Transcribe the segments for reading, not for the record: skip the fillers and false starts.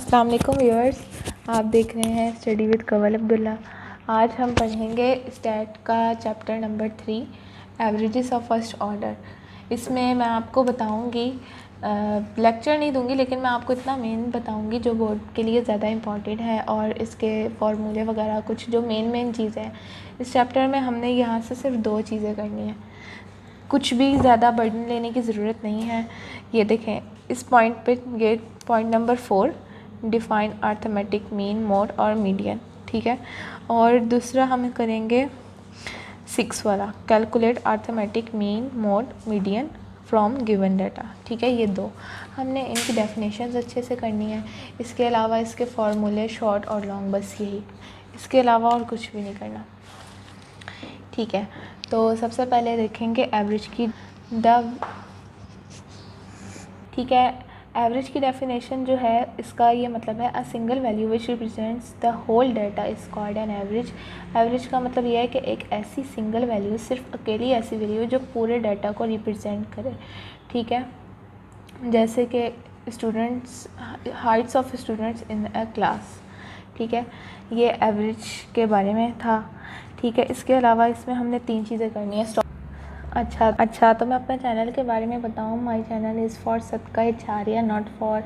अस्सलाम वालेकुम व्यूअर्स, आप देख रहे हैं स्टडी विद कंवल अब्दुल्ला। आज हम पढ़ेंगे स्टैट का chapter number 3 averages of first order. इसमें मैं आपको बताऊंगी, लेक्चर नहीं दूंगी, लेकिन मैं आपको इतना मेन बताऊंगी जो बोर्ड के लिए ज़्यादा इम्पॉर्टेंट है, और इसके फॉर्मूले वगैरह कुछ जो मेन चीज़ें हैं। इस चैप्टर में हमने यहाँ से सिर्फ 2 चीज़ें करनी है, कुछ भी ज़्यादा बर्डन लेने की ज़रूरत नहीं है। ये देखें, इस पॉइंट पे ये point number 4 define arithmetic mean, mode और मीडियन, ठीक है। और दूसरा हम करेंगे 6 वाला, calculate arithmetic mean, mode, median from given data, ठीक है। ये 2 हमने इनकी डेफिनेशंस अच्छे से करनी है। इसके अलावा इसके फॉर्मूले शॉर्ट और लॉन्ग, बस यही, इसके अलावा और कुछ भी नहीं करना, ठीक है। तो सबसे पहले देखेंगे एवरेज की ठीक है। एवरेज की डेफिनेशन जो है, इसका ये मतलब है a single value which represents the whole data is called an average. Average का मतलब यह है कि एक ऐसी सिंगल वैल्यू, सिर्फ अकेली ऐसी वैल्यू जो पूरे डाटा को रिप्रेजेंट करे, ठीक है। जैसे कि students, Heights of students in a class, ठीक है। ये एवरेज के बारे में था, ठीक है। इसके अलावा इसमें हमने 3 चीज़ें करनी है। अच्छा, तो मैं अपने चैनल के बारे में बताऊँ, माय चैनल इज़ फॉर सदका इजारिया, not for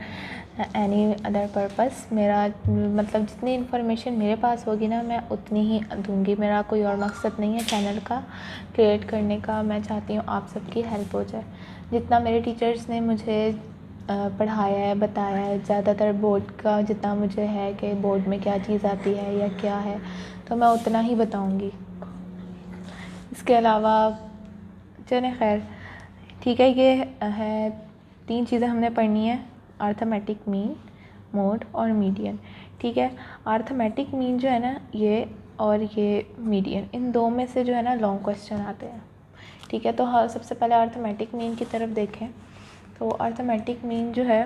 any other purpose. मेरा मतलब जितनी इन्फॉर्मेशन मेरे पास होगी ना, मैं उतनी ही दूँगी। मेरा कोई और मकसद नहीं है चैनल का क्रिएट करने का। मैं चाहती हूँ आप सबकी हेल्प हो जाए। जितना मेरे टीचर्स ने मुझे पढ़ाया है, बताया है, ज़्यादातर बोर्ड का जितना मुझे है कि बोर्ड में क्या चीज़ आती है या क्या है, तो मैं उतना ही बताऊँगी। इसके अलावा चले खैर, ठीक है। ये है 3 चीज़ें हमने पढ़नी है, अर्थमेटिक मीन, मोड और मीडियन, ठीक है। अर्थमेटिक मीन जो है ना, ये और ये मीडियन, इन 2 में से जो है ना लॉन्ग क्वेश्चन आते हैं, ठीक है। तो हाँ, सबसे पहले अर्थमेटिक मीन की तरफ देखें। तो अर्थमेटिक मीन जो है,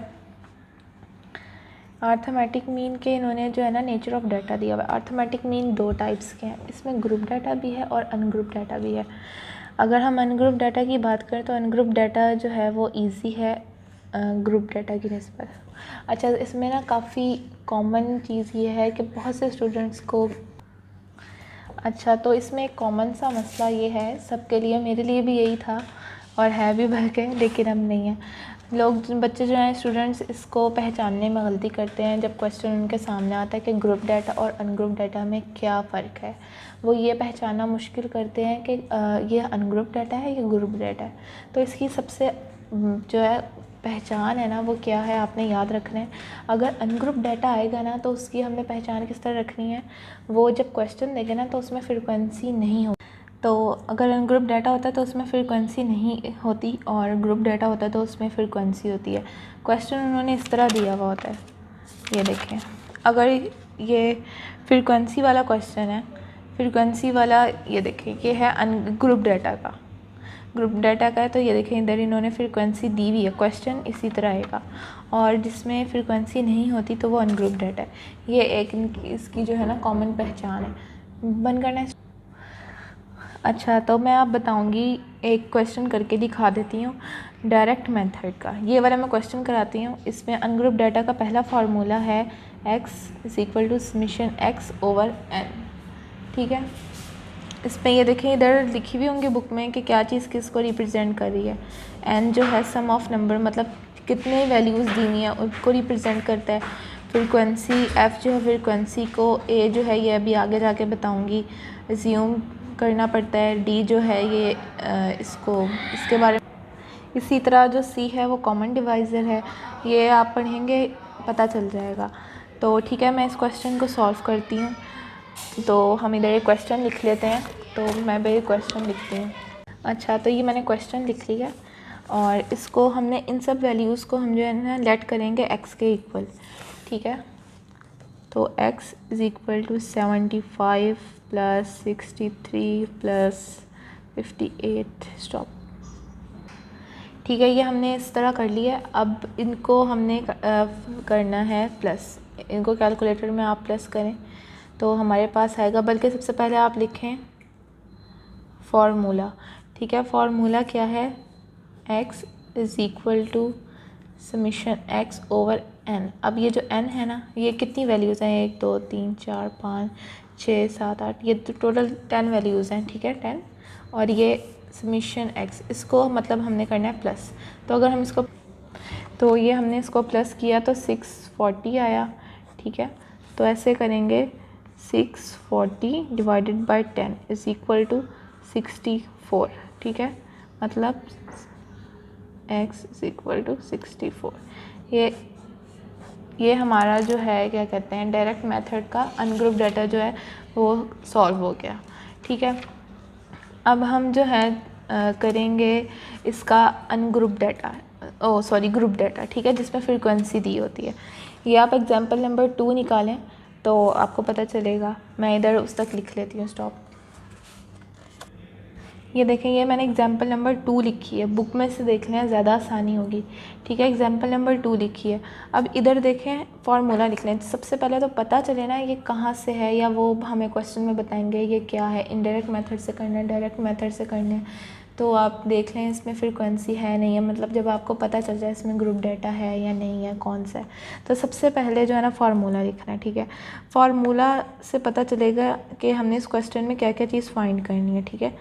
अर्थमेटिक मीन के इन्होंने जो है ना नेचर ऑफ डाटा दिया हुआ है। अर्थमेटिक मीन 2 टाइप्स के हैं, इसमें ग्रुप डाटा भी है और अनग्रुप डाटा भी है। अगर हम अनग्रुप डाटा की बात करें तो अनग्रुप डाटा जो है वो इजी है ग्रुप डाटा की निस्बत। अच्छा, इसमें ना काफ़ी कॉमन चीज़ ये है कि बहुत से स्टूडेंट्स को, अच्छा, तो इसमें एक कॉमन सा मसला ये है सबके लिए, मेरे लिए भी यही था और है भी बल्कि, लेकिन अब नहीं है। बच्चे जो हैं स्टूडेंट्स, इसको पहचानने में गलती करते हैं जब क्वेश्चन उनके सामने आता है कि ग्रुप डाटा और अनग्रुप डाटा में क्या फ़र्क है। वो ये पहचानना मुश्किल करते हैं कि ये अनग्रुप डाटा है या ग्रुप डाटा है। तो इसकी सबसे जो है पहचान है ना, वो क्या है, आपने याद रखना है। अगर अनग्रुप डाटा आएगा ना, तो उसकी हमने पहचान किस तरह रखनी है, वो जब क्वेश्चन देंगे ना तो उसमें फ्रीक्वेंसी नहीं होती। तो अगर अनग्रुप डाटा होता है तो उसमें फ्रीक्वेंसी नहीं होती, और ग्रुप डाटा होता है तो उसमें फ्रीक्वेंसी होती है। क्वेश्चन उन्होंने इस तरह दिया हुआ होता है, ये देखें। अगर ये फ्रीक्वेंसी वाला क्वेश्चन है, फ्रीक्वेंसी वाला, ये देखें, ये है ग्रुप डाटा का, ग्रुप डाटा का है, तो ये देखें इधर इन्होंने फ्रीक्वेंसी दी हुई है, क्वेश्चन इसी तरह आएगा। और जिसमें फ्रीक्वेंसी नहीं होती तो वो अनग्रुप डाटा है। ये एक इसकी जो है ना कॉमन पहचान है। बंद करना है। अच्छा, तो मैं आप बताऊंगी, एक क्वेश्चन करके दिखा देती हूँ डायरेक्ट मेथड का। ये वाला मैं क्वेश्चन कराती हूँ। इसमें अनग्रुप डाटा का पहला फार्मूला है x = summation x over n, ठीक है। इसमें ये देखें, इधर लिखी हुई होंगी बुक में कि क्या चीज़ किसको रिप्रेजेंट कर रही है। n जो है सम ऑफ नंबर, मतलब कितने वैल्यूज़ दी हुई हैं उनको रिप्रेजेंट करता है। फ्रीक्वेंसी f जो है, फ्रीक्वेंसी को a जो है, ये अभी आगे जाके बताऊंगी, अज्यूम करना पड़ता है। d जो है ये इसके बारे में, इसी तरह जो c है वो कॉमन डिवाइज़र है। ये आप पढ़ेंगे, पता चल जाएगा। तो ठीक है, मैं इस क्वेश्चन को सॉल्व करती हूँ। तो हम इधर एक क्वेश्चन लिख लेते हैं, तो मैं भी क्वेश्चन लिखती हूँ। अच्छा, तो ये मैंने क्वेश्चन लिख लिया, और इसको हमने इन सब वैल्यूज़ को हम जो है ना लेट करेंगे x के इक्वल, ठीक है। तो x = 75 + 63 + 58 स्टॉप, ठीक है। ये हमने इस तरह कर लिया। अब इनको हमने करना है प्लस, इनको कैलकुलेटर में आप प्लस करें तो हमारे पास आएगा, बल्कि सबसे पहले आप लिखें फार्मूला, ठीक है। फार्मूला क्या है, x = summation x over n। अब ये जो n है ना, ये कितनी वैल्यूज़ हैं, 1 2 3 4 5 6 7 8, ये तो टोटल 10 वैल्यूज़ हैं, ठीक है 10। और ये समीशन x, इसको मतलब हमने करना है प्लस। तो अगर हम इसको, तो ये हमने इसको प्लस किया तो 640 आया, ठीक है। तो ऐसे करेंगे 640 divided by 10 is equal to 64, ठीक है। मतलब x इज़ इक्वल टू 64। ये हमारा जो है क्या कहते हैं, डायरेक्ट मेथड का अनग्रुप डाटा जो है वो सॉल्व हो गया, ठीक है। अब हम जो है करेंगे इसका अनग्रुप डाटा, ग्रुप डाटा, ठीक है, जिसमें फ्रीक्वेंसी दी होती है। ये आप एग्जांपल नंबर 2 निकालें तो आपको पता चलेगा। मैं इधर उस तक लिख लेती हूँ, स्टॉप। ये देखें, ये मैंने एग्जांपल नंबर 2 लिखी है, बुक में से देख लें ज़्यादा आसानी होगी, ठीक है। एग्जांपल नंबर 2 लिखी है। अब इधर देखें फार्मूला लिख लें। सबसे पहले तो पता चले ना ये कहाँ से है, या वो हमें क्वेश्चन में बताएंगे ये क्या है, इनडायरेक्ट मेथड से करना है, डायरेक्ट मेथड से करना है। तो आप देख लें इसमें फ्रीक्वेंसी है नहीं है, मतलब जब आपको पता चल जाए इसमें ग्रुप डाटा है या नहीं है, कौन सा है। तो सबसे पहले जो है ना फार्मूला लिखना है, ठीक है। फार्मूला से पता चलेगा कि हमने इस क्वेश्चन में क्या क्या चीज़ फाइंड करनी है, ठीक है।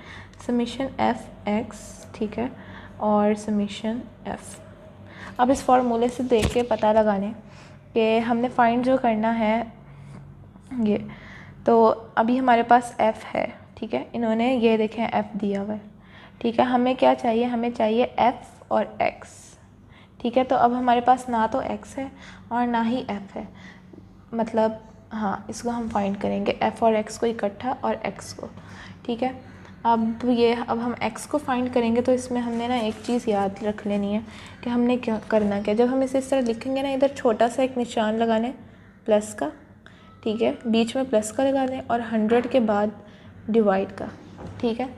समीशन एफ एक्स, ठीक है, और समीशन एफ। अब इस फार्मूले से देख के पता लगा लें कि हमने फाइंड जो करना है ये, तो अभी हमारे पास एफ़ है, ठीक है। इन्होंने ये देखें एफ़ दिया हुआ है, ठीक है। हमें क्या चाहिए, हमें चाहिए एफ़ और एक्स, ठीक है। तो अब हमारे पास ना तो एक्स है और ना ही एफ़ है, मतलब हाँ, इसको हम फाइंड करेंगे एफ़ और एक्स को इकट्ठा और एक्स को, ठीक है। अब हम x को फाइंड करेंगे तो इसमें हमने ना एक चीज़ याद रख लेनी है कि हमने क्या करना, क्या जब हम इसे इस तरह लिखेंगे ना, इधर छोटा सा एक निशान लगा लें प्लस का, ठीक है, बीच में प्लस का लगा दें और 100 के बाद डिवाइड का, ठीक है।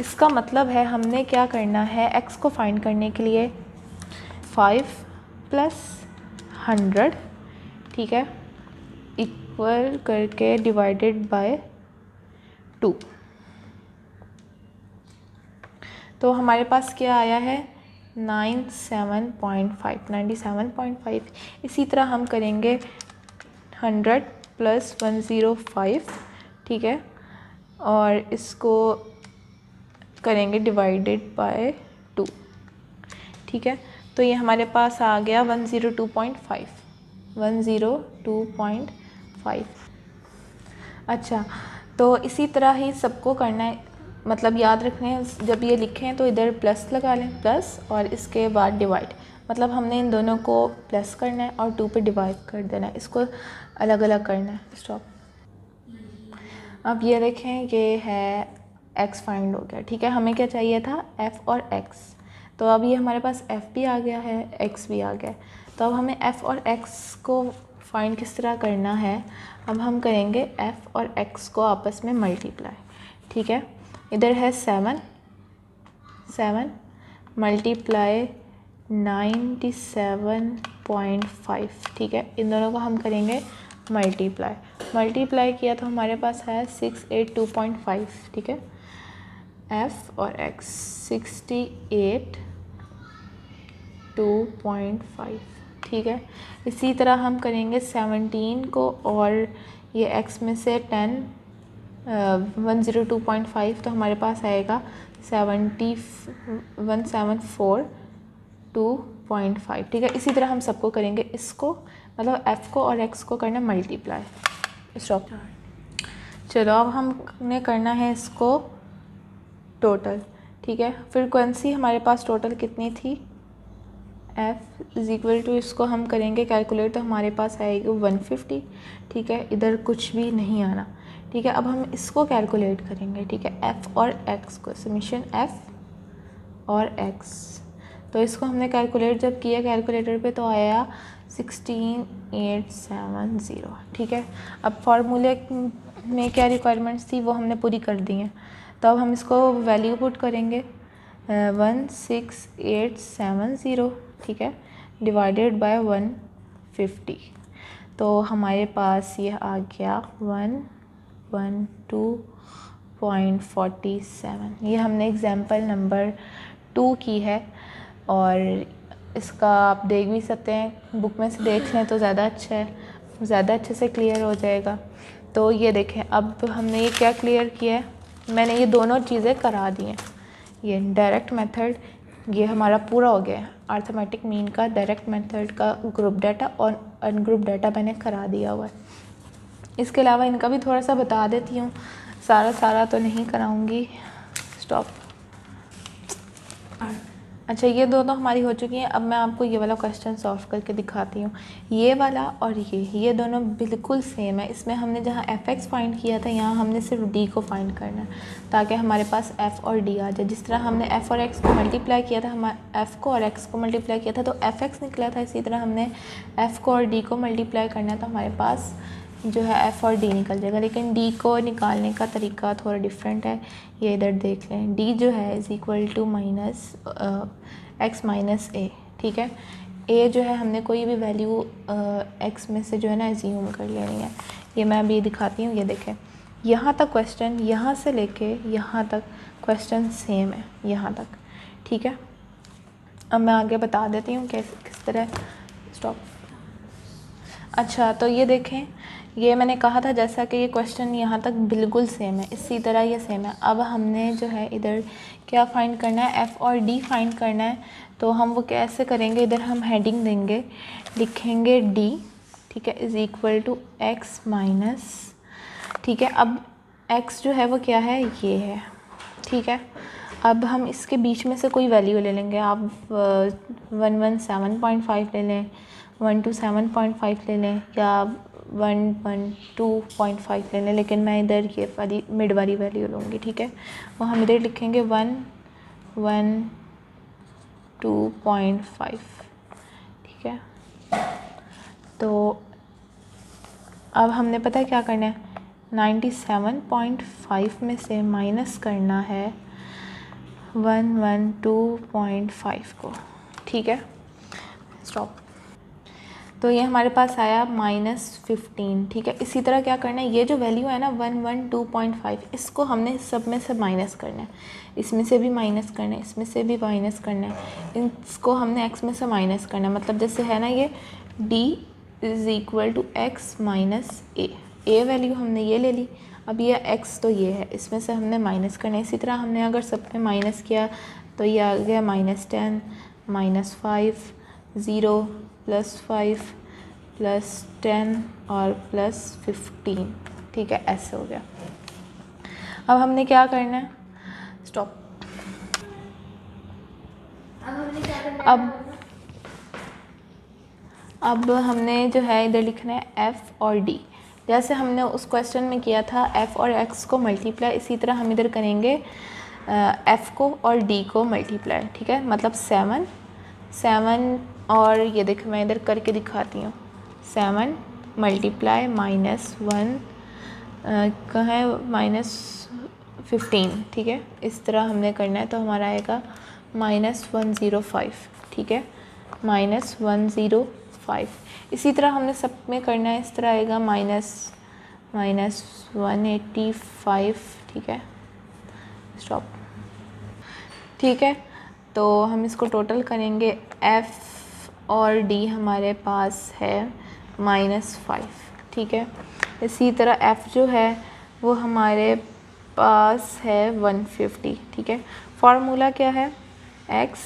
इसका मतलब है हमने क्या करना है, x को फाइंड करने के लिए 5 + 100, ठीक है, इक्वल करके डिवाइडेड बाय 2। तो हमारे पास क्या आया है 97.5। इसी तरह हम करेंगे 100 + 105, ठीक है, और इसको करेंगे डिवाइडेड बाय 2, ठीक है। तो ये हमारे पास आ गया 102.5। अच्छा, तो इसी तरह ही सबको करना है, मतलब याद रखना है जब ये लिखें तो इधर प्लस लगा लें, प्लस और इसके बाद डिवाइड, मतलब हमने इन दोनों को प्लस करना है और 2 पे डिवाइड कर देना है, इसको अलग अलग करना है, स्टॉप। अब ये देखें ये है x फाइंड हो गया, ठीक है। हमें क्या चाहिए था f और x, तो अब ये हमारे पास f भी आ गया है, x भी आ गया। तो अब हमें f और x को फाइंड किस तरह करना है, अब हम करेंगे f और x को आपस में मल्टीप्लाई, ठीक है। इधर है 7 मल्टीप्लाई 97.5, ठीक है। इन दोनों को हम करेंगे मल्टीप्लाई किया तो हमारे पास है 682.5, ठीक है। f और x 682.5, ठीक है। इसी तरह हम करेंगे 17 को और ये x में से 102.5, तो हमारे पास आएगा 1742.5, ठीक है। इसी तरह हम सबको करेंगे, इसको मतलब f को और x को करना मल्टीप्लाई, स्टॉप। चलो अब हमने करना है इसको टोटल, ठीक है। फ्रीक्वेंसी हमारे पास टोटल कितनी थी, f इज़ इक्वल टू, इसको हम करेंगे कैलकुलेट तो हमारे पास आएगी 150, ठीक है। इधर कुछ भी नहीं आना, ठीक है। अब हम इसको कैलकुलेट करेंगे, ठीक है, f और x को, समीशन f और x। तो इसको हमने कैलकुलेट जब किया कैलकुलेटर पे तो आया 16870, ठीक है। अब फार्मूले में क्या रिक्वायरमेंट्स थी वो हमने पूरी कर दी हैं, तो अब हम इसको वैल्यू पुट करेंगे 16870, ठीक है, डिवाइडेड बाय 150। तो हमारे पास ये आ गया 112.47। ये हमने एग्जाम्पल नंबर 2 की है और इसका आप देख भी सकते हैं, बुक में से देख लें तो ज़्यादा अच्छा है, ज़्यादा अच्छे से क्लियर हो जाएगा। तो ये देखें, अब हमने ये क्या क्लियर किया है, मैंने ये दोनों चीज़ें करा दी हैं। ये डायरेक्ट मेथड ये हमारा पूरा हो गया है, अर्थमेटिक मीन का, डायरेक्ट मेथड का, ग्रुप डाटा और अनग्रुप डाटा मैंने करा दिया हुआ है। इसके अलावा इनका भी थोड़ा सा बता देती हूँ, सारा तो नहीं कराऊँगी। स्टॉप। अच्छा, ये दोनों हमारी हो चुकी हैं। अब मैं आपको ये वाला क्वेश्चन सॉल्व करके दिखाती हूँ। ये वाला और ये दोनों बिल्कुल सेम है। इसमें हमने जहाँ fx फाइंड किया था, यहाँ हमने सिर्फ d को फाइंड करना है ताकि हमारे पास f और d आ जाए। जिस तरह हमने f और x को मल्टीप्लाई किया था, हमारे f को और x को मल्टीप्लाई किया था तो fx निकला था, इसी तरह हमने f को और d को मल्टीप्लाई करना है तो हमारे पास जो है f और d निकल जाएगा। लेकिन d को निकालने का तरीका थोड़ा डिफरेंट है, ये इधर देख लें। d जो है is equal to minus x minus a, ठीक है। a जो है हमने कोई भी वैल्यू x में से जो है ना एज्यूम कर लेनी है। ये मैं अभी दिखाती हूँ, ये देखें, यहाँ तक क्वेश्चन, यहाँ से लेके यहाँ तक क्वेश्चन सेम है, यहाँ तक, ठीक है। अब मैं आगे बता देती हूँ किस तरह। स्टॉप। अच्छा, तो ये देखें, ये मैंने कहा था जैसा कि ये क्वेश्चन यहाँ तक बिल्कुल सेम है, इसी तरह ये सेम है। अब हमने जो है इधर क्या फ़ाइंड करना है, f और d फाइंड करना है। तो हम वो कैसे करेंगे, इधर हम हेडिंग देंगे, लिखेंगे d, ठीक है, is equal to x minus, ठीक है। अब x जो है वो क्या है, ये है, ठीक है। अब हम इसके बीच में से कोई वैल्यू ले लेंगे। आप 117.5 ले लें, 127.5 ले लें, या 112.5 ले लें, लेकिन मैं इधर ये वाली मिड वाली वैल्यू लूँगी, ठीक है। वो हम इधर लिखेंगे 112.5, ठीक है। तो अब हमने पता है क्या करना है, 97.5 में से माइनस करना है 112.5 को, ठीक है। स्टॉप। तो ये हमारे पास आया -15, ठीक है। इसी तरह क्या करना है, ये जो वैल्यू है ना 112.5, इसको हमने सब में से माइनस करना है, इसमें से भी माइनस करना है, इसमें से भी माइनस करना है, इसको हमने x में से माइनस करना है। मतलब जैसे है ना ये d is equal to x minus a value हमने ये ले ली। अब ये x तो ये है, इसमें से हमने माइनस करना है। इसी तरह हमने अगर सब में माइनस किया तो ये आ गया -10, -5, 0, +5, +10 और +15, ठीक है, ऐसे हो गया। अब हमने क्या करना है, स्टॉप। अब हमने जो है इधर लिखना है f और d, जैसे हमने उस क्वेश्चन में किया था f और x को मल्टीप्लाई, इसी तरह हम इधर करेंगे f को और d को मल्टीप्लाई, ठीक है। मतलब 7 और ये देखो मैं इधर करके दिखाती हूँ, 7 मल्टीप्लाई -1 कहाँ है, -15, ठीक है। इस तरह हमने करना है तो हमारा आएगा -105, ठीक है, -105। इसी तरह हमने सब में करना है, इस तरह आएगा -185, ठीक है। स्टॉप, ठीक है। तो हम इसको टोटल करेंगे, f और d हमारे पास है -5, ठीक है। इसी तरह f जो है वो हमारे पास है 150, ठीक है। फार्मूला क्या है, x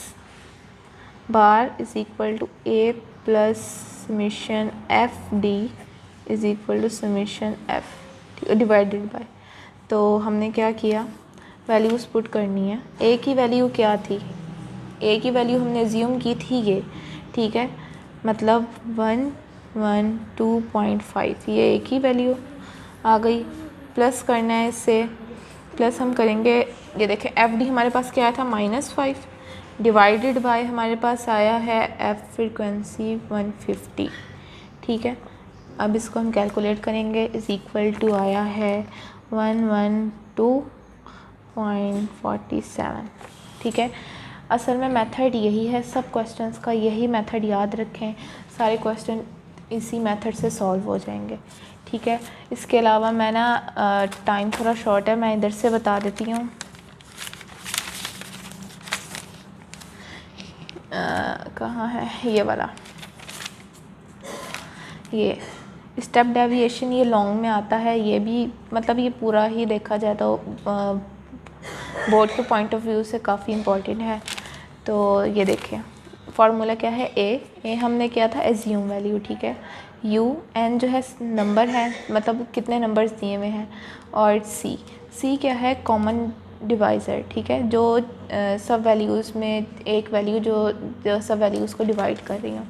bar is equal to a plus summation f d is equal to summation f divided by. तो हमने क्या किया, वैल्यूज़ पुट करनी है। a की वैल्यू क्या थी, a की वैल्यू हमने एज्यूम की थी ये, ठीक है, मतलब 112.5, ये a की वैल्यू आ गई। प्लस करना है इससे, प्लस हम करेंगे, ये देखें एफ डी हमारे पास क्या आया था -5, डिवाइडेड बाय हमारे पास आया है एफ फ्रीक्वेंसी 150, ठीक है। अब इसको हम कैलकुलेट करेंगे, इज़ इक्वल टू आया है 112.47, ठीक है। असल में मेथड यही है, सब क्वेश्चंस का यही मेथड याद रखें, सारे क्वेश्चन इसी मेथड से सॉल्व हो जाएंगे, ठीक है। इसके अलावा मैं ना टाइम थोड़ा शॉर्ट है, मैं इधर से बता देती हूँ। कहाँ है ये वाला, ये स्टेप डेविएशन ये लॉन्ग में आता है, ये भी मतलब ये पूरा ही देखा जाए तो बोर्ड के पॉइंट ऑफ व्यू से काफ़ी इम्पोर्टेंट है। तो ये देखिए फार्मूला क्या है, ए हमने किया था एज्यूम वैल्यू, ठीक है, यू एन जो है नंबर है, मतलब कितने नंबर्स दिए हुए हैं, और सी क्या है कॉमन डिवाइज़र, ठीक है, जो सब वैल्यूज़ में एक वैल्यू जो सब वैल्यूज़ को डिवाइड कर रही हूँ,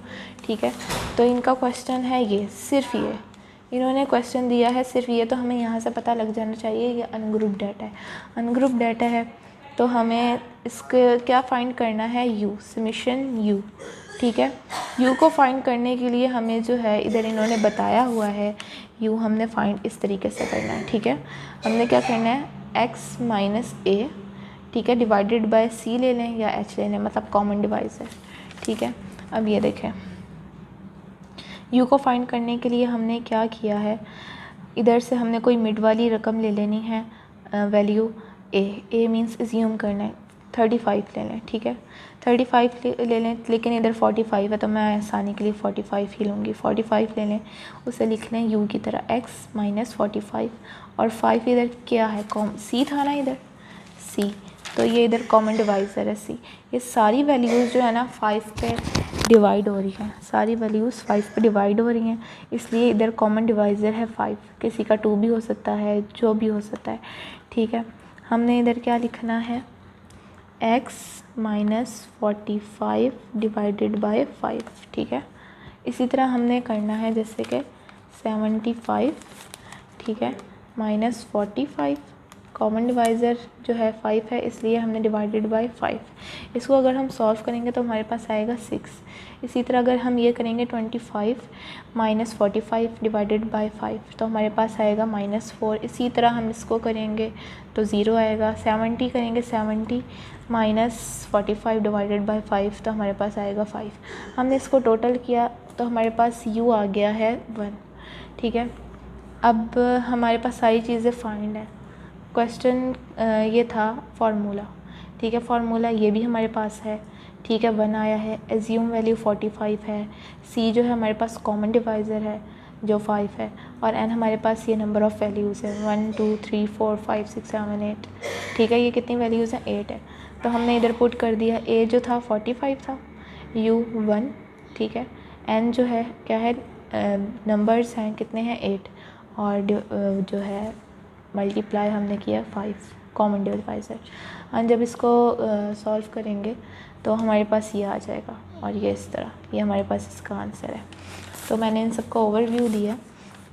ठीक है। तो इनका क्वेश्चन है ये, सिर्फ ये इन्होंने क्वेश्चन दिया है सिर्फ ये, तो हमें यहाँ से पता लग जाना चाहिए ये अनग्रुप डाटा है। अनग्रुप डाटा है तो हमें इसके क्या फ़ाइंड करना है, यू, समेशन यू, ठीक है। यू को फाइंड करने के लिए हमें जो है इधर इन्होंने बताया हुआ है यू हमने फाइंड इस तरीके से करना है, ठीक है। हमने क्या करना है x माइनस ए, ठीक है, डिवाइडेड बाय सी ले लें या h ले लें, मतलब कॉमन डिवाइज़र, ठीक है। अब ये देखें u को फाइंड करने के लिए हमने क्या किया है, इधर से हमने कोई मिड वाली रकम ले लेनी है, वैल्यू ए मीन्स एज्यूम करना है 35 ले लें, ठीक है, 35 ले लें, लेकिन इधर 45 है तो मैं आसानी के लिए 45 ही लूँगी, 45 ले लें, उसे लिख लें u की तरह x माइनस 45, और 5 इधर क्या है c था ना इधर c, तो ये इधर कॉमन डिवाइज़र है c। ये सारी वैल्यूज़ जो है ना 5 पे डिवाइड हो रही हैं, सारी वैल्यूज़ 5 पे डिवाइड हो रही हैं, इसलिए इधर कॉमन डिवाइज़र है 5, किसी का 2 भी हो सकता है, जो भी हो सकता है, ठीक है। हमने इधर क्या लिखना है x माइनस 45 डिवाइडेड बाय 5, ठीक है। इसी तरह हमने करना है जैसे कि 75, ठीक है, माइनस 45, कॉमन डिवाइज़र जो है 5 है इसलिए हमने डिवाइडेड बाय 5। इसको अगर हम सॉल्व करेंगे तो हमारे पास आएगा 6। इसी तरह अगर हम ये करेंगे 25 माइनस 45 डिवाइडेड बाय 5 तो हमारे पास आएगा -4। इसी तरह हम इसको करेंगे तो 0 आएगा। 70 करेंगे 70 माइनस 45 डिवाइडेड बाय 5 तो हमारे पास आएगा 5। हमने इसको टोटल किया तो हमारे पास u आ गया है 1, ठीक है। अब हमारे पास सारी चीज़ें फाइंड है। क्वेश्चन ये था फार्मूला, ठीक है, फार्मूला ये भी हमारे पास है, ठीक है, 1 आया है। एज्यूम वैल्यू 45 है, c जो है हमारे पास कॉमन डिवाइज़र है जो 5 है, और n हमारे पास ये नंबर ऑफ़ वैल्यूज़ है 1 2 3 4 5 6 7 8, ठीक है। ये कितनी वैल्यूज़ हैं 8 है, तो हमने इधर पुट कर दिया। a जो था 45 था, u 1, ठीक है, n जो है क्या है नंबर्स हैं कितने हैं 8, और जो है मल्टीप्लाई हमने किया 5 कॉमन डिवाइज़र। और जब इसको सॉल्व करेंगे तो हमारे पास ये आ जाएगा, और ये इस तरह, ये हमारे पास इसका आंसर है। तो मैंने इन सबका ओवरव्यू दिया,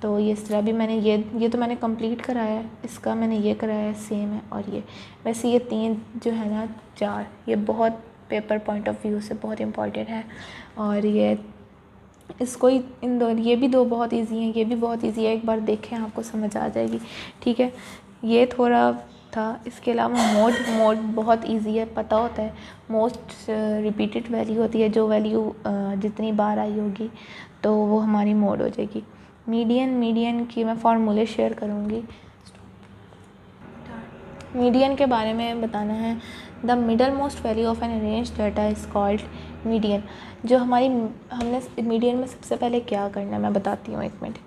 तो ये इस तरह भी मैंने ये तो मैंने कंप्लीट कराया है, इसका मैंने ये कराया है सेम है, और ये वैसे ये 3 जो है ना 4 ये बहुत पेपर पॉइंट ऑफ व्यू से बहुत इम्पॉर्टेंट है, और ये इसको इन दो ये भी 2 बहुत इजी हैं, ये भी बहुत इजी है, एक बार देखें आपको समझ आ जाएगी, ठीक है। ये थोड़ा था, इसके अलावा मोड बहुत इजी है, पता होता है। मोस्ट रिपीटेड वैल्यू होती है, जो वैल्यू जितनी बार आई होगी तो वो हमारी मोड हो जाएगी। मीडियन की मैं फार्मूले शेयर करूँगी। मीडियन के बारे में बताना है। The middle most value of an arrange data is called median. जो हमने मीडियन में सबसे पहले क्या करना है मैं बताती हूँ, 1 मिनट।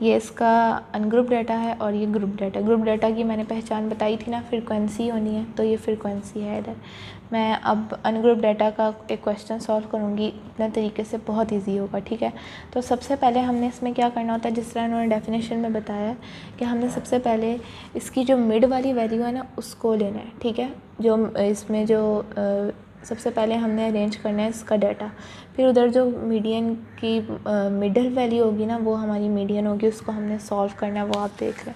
ये इसका अनग्रुप डाटा है और ये ग्रुप डाटा। ग्रुप डाटा की मैंने पहचान बताई थी ना, फ्रीक्वेंसी होनी है, तो ये फ्रीक्वेंसी है इधर। मैं अब अनग्रुप डाटा का एक क्वेश्चन सॉल्व करूँगी इतने तरीके से, बहुत ईजी होगा, ठीक है। तो सबसे पहले हमने इसमें क्या करना होता है, जिस तरह उन्होंने डेफिनेशन में बताया कि हमने सबसे पहले इसकी जो मिड वाली वैल्यू है ना उसको लेना है, ठीक है। जो इसमें जो सबसे पहले हमने अरेंज करना है इसका डाटा, फिर उधर जो मीडियन की मिडल वैल्यू होगी ना वो हमारी मीडियन होगी, उसको हमने सॉल्व करना है, वो आप देख लें।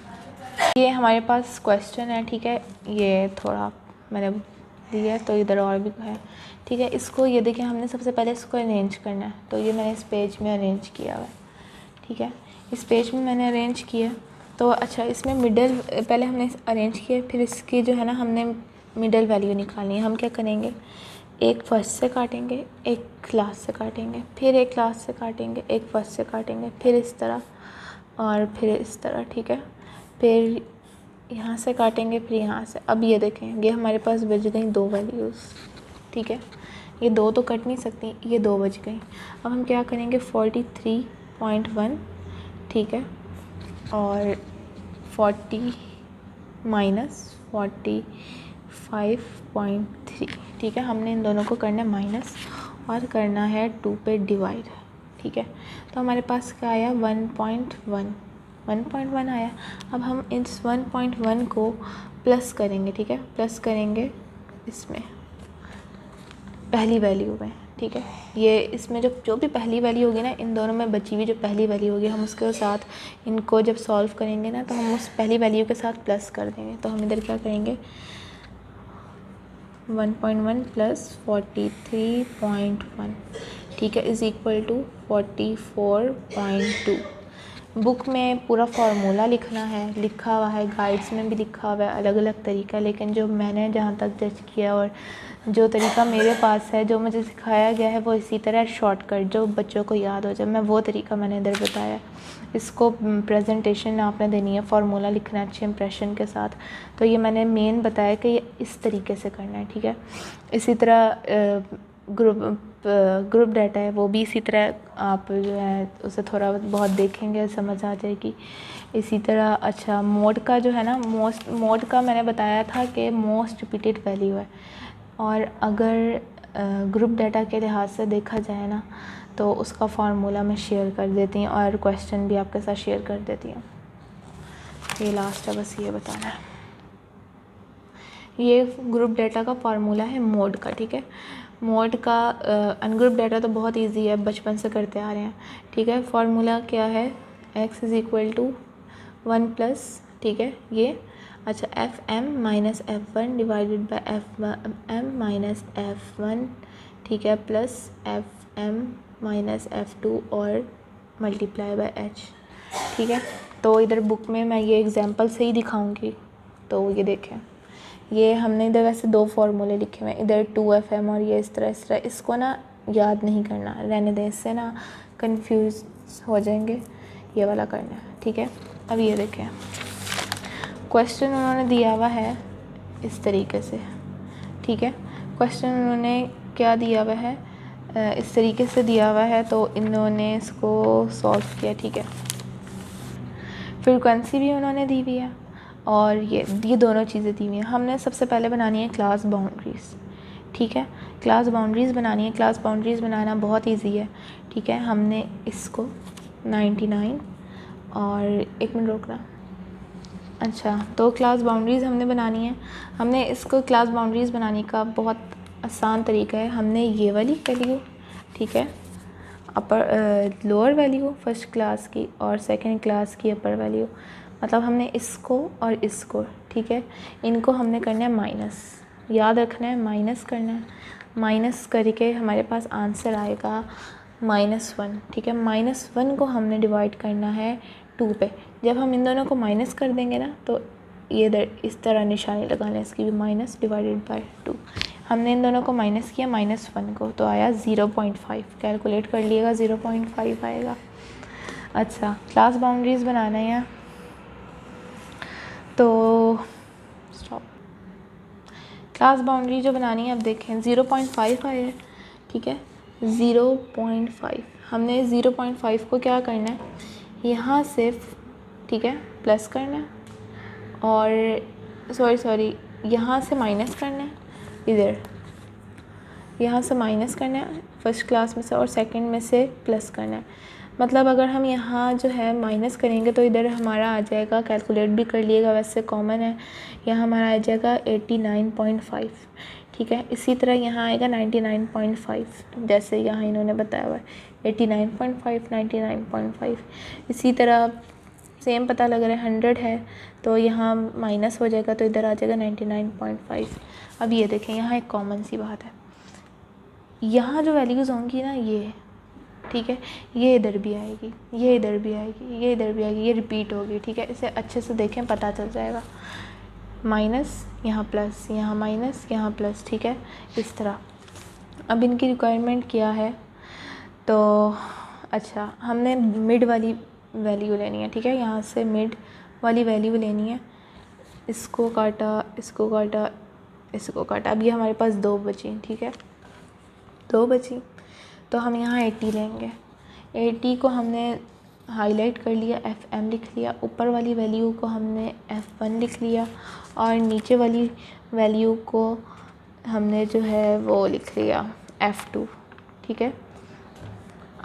ये हमारे पास क्वेश्चन है, ठीक है, ये थोड़ा मैंने दिया है तो इधर और भी है, ठीक है। इसको ये देखिए हमने सबसे पहले इसको अरेंज करना है, तो ये मैंने इस पेज में अरेंज किया हुआ है, ठीक है। इस पेज में मैंने अरेंज किया, तो अच्छा इसमें मिडल पहले हमने अरेंज किया, फिर इसकी जो है ना हमने मिडल वैल्यू निकालनी है। हम क्या करेंगे, एक फर्स्ट से काटेंगे, एक लास्ट से काटेंगे, फिर एक लास्ट से काटेंगे, एक फर्स्ट से काटेंगे, फिर इस तरह और फिर इस तरह, ठीक है। फिर यहाँ से काटेंगे, फिर यहाँ से। अब ये देखें, ये हमारे पास बच गई 2 वैल्यूज़, ठीक है। ये 2 तो कट नहीं सकती, ये 2 बच गई। अब हम क्या करेंगे 43.1, ठीक है, और 40 माइनस 45.3, ठीक है। हमने इन दोनों को करना है माइनस और करना है 2 पे डिवाइड, ठीक है। तो हमारे पास क्या आया 1.1 आया। अब हम इस 1.1 को प्लस करेंगे, ठीक है, प्लस करेंगे इसमें पहली वैल्यू में, ठीक है। ये इसमें जो भी पहली वैल्यू होगी ना, इन दोनों में बची हुई जो पहली वैल्यू होगी, हम उसके साथ इनको जब सॉल्व करेंगे ना, तो हम उस पहली वैल्यू के साथ प्लस कर देंगे। तो हम इधर क्या करेंगे 1.1 प्लस 43.1, ठीक है, इज़ इक्वल टू 44.2। बुक में पूरा फार्मूला लिखना है, लिखा हुआ है, गाइड्स में भी लिखा हुआ है अलग अलग तरीका, लेकिन जो मैंने जहाँ तक जज किया और जो तरीका मेरे पास है, जो मुझे सिखाया गया है, वो इसी तरह शॉर्टकट जो बच्चों को याद हो जाए, मैं वो तरीका मैंने इधर बताया। इसको प्रेजेंटेशन आपने देनी है, फार्मूला लिखना है अच्छे इंप्रेशन के साथ। तो ये मैंने मेन बताया कि ये इस तरीके से करना है, ठीक है। इसी तरह ग्रुप डाटा है, वो भी इसी तरह आप जो है उसे थोड़ा बहुत देखेंगे, समझ आ जाएगी। इसी तरह अच्छा मोड का जो है ना, मोड का मैंने बताया था कि मोस्ट रिपीटेड वैल्यू है, और अगर ग्रुप डाटा के लिहाज से देखा जाए ना, तो उसका फार्मूला मैं शेयर कर देती हूँ और क्वेश्चन भी आपके साथ शेयर कर देती हूँ। ये लास्ट है, बस ये बताना है। ये ग्रुप डाटा का फार्मूला है मोड का, ठीक है। मोड का अनग्रुप डाटा तो बहुत इजी है, बचपन से करते आ रहे हैं, ठीक है। फार्मूला क्या है, x is equal to 1 plus, ठीक है, ये अच्छा F M minus F1 divided by F1 minus F1, ठीक है, प्लस FM माइनस F2 और मल्टीप्लाई बाय H, ठीक है। तो इधर बुक में मैं ये एग्जांपल से ही दिखाऊंगी, तो ये देखें, ये हमने इधर वैसे 2 फार्मूले लिखे हुए हैं, इधर 2FM और ये इस तरह। इसको ना याद नहीं करना, रहने दें, इससे ना कंफ्यूज हो जाएंगे, ये वाला करना है, ठीक है। अब ये देखें, क्वेश्चन उन्होंने दिया हुआ है इस तरीके से, ठीक है। क्वेश्चन उन्होंने क्या दिया हुआ है, इस तरीके से दिया हुआ है, तो इन्होंने इसको सॉल्व किया, ठीक है। फ्रीक्वेंसी भी उन्होंने दी हुई है और ये दोनों चीज़ें दी हुई हैं। हमने सबसे पहले बनानी है क्लास बाउंड्रीज़, ठीक है। क्लास बाउंड्रीज़ बनानी है, क्लास बाउंड्रीज़ बनाना बहुत इजी है, ठीक है। हमने इसको 99 और 1 मिनट रोकना, अच्छा, तो क्लास बाउंड्रीज़ हमने बनानी है। हमने इसको क्लास बाउंड्रीज़ बनाने का बहुत आसान तरीका है, हमने ये वाली वैल्यू, ठीक है, upper lower value first class की और सेकंड क्लास की अपर वैल्यू, मतलब हमने इसको और इसको, ठीक है, इनको हमने करना है माइनस, याद रखना है माइनस करना है। माइनस करके हमारे पास आंसर आएगा -1, ठीक है। -1 को हमने डिवाइड करना है 2 पे। जब हम इन दोनों को माइनस कर देंगे ना, तो ये इस तरह निशानी लगा लें इसकी भी, माइनस डिवाइडेड बाय 2। हमने इन दोनों को माइनस किया -1 को, तो आया 0.5, कैलकुलेट कर लिएगा 0.5 आएगा। अच्छा, क्लास बाउंड्रीज़ बनाना है, तो स्टॉप, क्लास बाउंड्री जो बनानी है, अब देखें 0.5 आया है, ठीक है, 0.5। हमने 0.5 को क्या करना है, यहाँ से, ठीक है, प्लस करना है, और सॉरी यहाँ से माइनस करना है, इधर यहाँ से माइनस करना है फर्स्ट क्लास में से, और सेकंड में से प्लस करना है। मतलब अगर हम यहाँ जो है माइनस करेंगे, तो इधर हमारा आ जाएगा, कैलकुलेट भी कर लिएगा, वैसे कॉमन है, यहाँ हमारा आ जाएगा 89.5, ठीक है। इसी तरह यहाँ आएगा 99.5, जैसे यहाँ इन्होंने बताया हुआ है 89.5, 99.5। इसी तरह सेम पता लग रहा है 100 है, तो यहाँ माइनस हो जाएगा, तो इधर आ जाएगा 99.5। अब ये देखें, यहाँ एक कॉमन सी बात है, यहाँ जो वैल्यूज़ होंगी ना, ये, ठीक है, ये इधर भी आएगी, ये इधर भी आएगी, ये इधर भी आएगी, ये रिपीट होगी, ठीक है। इसे अच्छे से देखें, पता चल जाएगा, माइनस यहाँ प्लस, यहाँ माइनस यहाँ प्लस, ठीक है, इस तरह। अब इनकी रिक्वायरमेंट क्या है, तो अच्छा, हमने मिड वाली वैल्यू लेनी है, ठीक है, यहाँ से मिड वाली वैल्यू लेनी है। इसको काटा, इसको काटा, इसको काटा, अब ये हमारे पास 2 बची, ठीक है। 2 बची, तो हम यहाँ 80 लेंगे। 80 को हमने हाईलाइट कर लिया, FM लिख लिया, ऊपर वाली वैल्यू को हमने F1 लिख लिया और नीचे वाली वैल्यू को हमने जो है वो लिख लिया F2। ठीक है,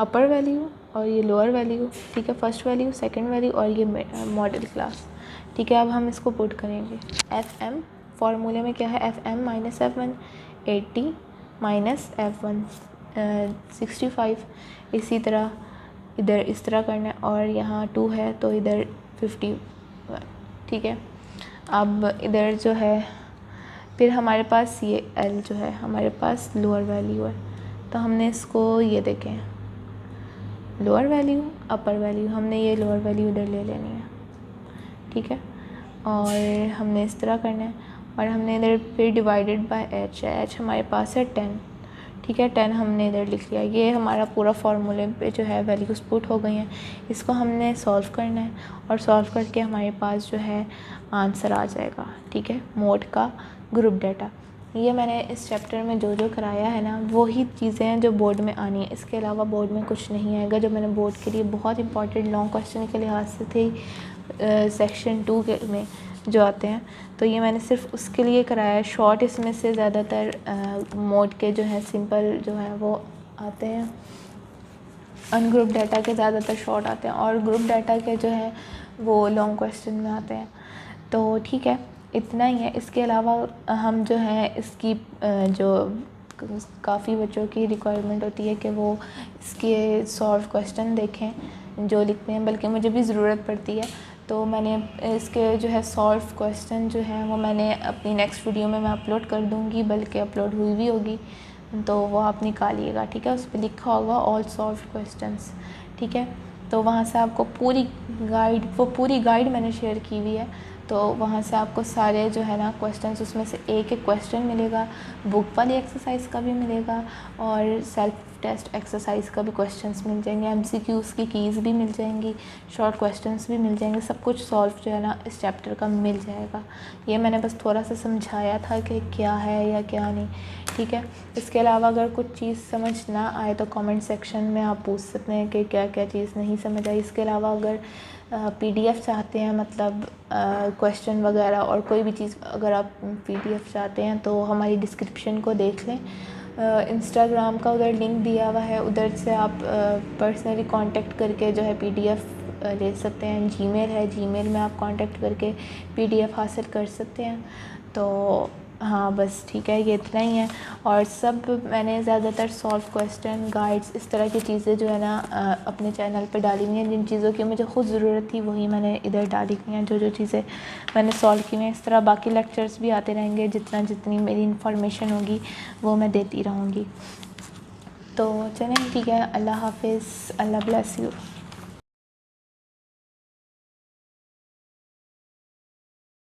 अपर वैल्यू और ये लोअर वैल्यू। ठीक है, फर्स्ट वैल्यू, सेकंड वैल्यू और ये मॉडल क्लास। ठीक है, अब हम इसको पुट करेंगे। FM फॉर्मूले में क्या है, FM minus F1, 80 minus F1 65। इसी तरह इधर इस तरह करना है और यहाँ 2 है तो इधर 50। ठीक है, अब इधर जो है फिर हमारे पास ये L जो है हमारे पास लोअर वैल्यू है, तो हमने इसको ये देखें लोअर वैल्यू अपर वैल्यू, हमने ये लोअर वैल्यू इधर ले लेनी है। ठीक है, और हमने इस तरह करना है और हमने इधर फिर डिवाइडेड बाय H है, H हमारे पास है 10। ठीक है, 10 हमने इधर लिख लिया। ये हमारा पूरा फार्मूले पे जो है वैल्यूज़ पुट हो गई हैं। इसको हमने सॉल्व करना है और सॉल्व करके हमारे पास जो है आंसर आ जाएगा। ठीक है, मोड का ग्रुप डाटा। ये मैंने इस चैप्टर में जो जो कराया है ना वही चीज़ें हैं जो बोर्ड में आनी है, इसके अलावा बोर्ड में कुछ नहीं आएगा। जो मैंने बोर्ड के लिए बहुत इंपॉर्टेंट लॉन्ग क्वेश्चन के लिहाज से थे सेक्शन 2 के में जो आते हैं, तो ये मैंने सिर्फ उसके लिए कराया है। शॉर्ट इसमें से ज़्यादातर मोड के जो है सिंपल जो है वो आते हैं, अनग्रुप डाटा के ज़्यादातर शॉर्ट आते हैं और ग्रुप डाटा के जो है वो लॉन्ग क्वेश्चन में आते हैं। तो ठीक है, इतना ही है। इसके अलावा हम जो है इसकी जो काफ़ी बच्चों की रिक्वायरमेंट होती है कि वो इसके सॉल्व क्वेश्चन देखें जो लिखते हैं, बल्कि मुझे भी ज़रूरत पड़ती है। तो मैंने इसके जो है सॉल्व क्वेश्चन जो है वो मैंने अपनी नेक्स्ट वीडियो में मैं अपलोड कर दूँगी, बल्कि अपलोड हुई भी होगी, तो वो आप निकालिएगा। ठीक है, उस पर लिखा होगा ऑल सॉल्व क्वेश्चंस। ठीक है, तो वहाँ से आपको पूरी गाइड मैंने शेयर की हुई है, तो वहाँ से आपको सारे जो है ना क्वेश्चंस, उसमें से एक एक क्वेश्चन मिलेगा, बुक वाली एक्सरसाइज का भी मिलेगा और सेल्फ टेस्ट एक्सरसाइज का भी क्वेश्चंस मिल जाएंगे, MCQs की कीज़ भी मिल जाएंगी, शॉर्ट क्वेश्चंस भी मिल जाएंगे, सब कुछ सॉल्व जो है ना इस चैप्टर का मिल जाएगा। ये मैंने बस थोड़ा सा समझाया था कि क्या है या क्या नहीं। ठीक है, इसके अलावा अगर कुछ चीज़ समझ ना आए तो कमेंट सेक्शन में आप पूछ सकते हैं कि क्या क्या चीज़ नहीं समझ आई। इसके अलावा अगर PDF चाहते हैं, मतलब क्वेश्चन वगैरह और कोई भी चीज़ अगर आप PDF चाहते हैं तो हमारी डिस्क्रिप्शन को देख लें। इंस्टाग्राम का उधर लिंक दिया हुआ है, उधर से आप पर्सनली कांटेक्ट करके जो है PDF ले सकते हैं। जीमेल है, जीमेल में आप कांटेक्ट करके PDF हासिल कर सकते हैं। तो हाँ बस ठीक है, ये इतना ही है। और सब मैंने ज़्यादातर सॉल्व क्वेश्चन गाइड्स इस तरह की चीज़ें जो है ना अपने चैनल पे डाली हुई हैं। जिन चीज़ों की मुझे खुद ज़रूरत थी वही मैंने इधर डाली हुई हैं, जो चीज़ें मैंने सॉल्व की हैं। इस तरह बाकी लेक्चर्स भी आते रहेंगे, जितनी मेरी इन्फॉर्मेशन होगी वो मैं देती रहूँगी। तो चलें ठीक है, अल्लाह हाफिज़, अल्लाह ब्लेस यू।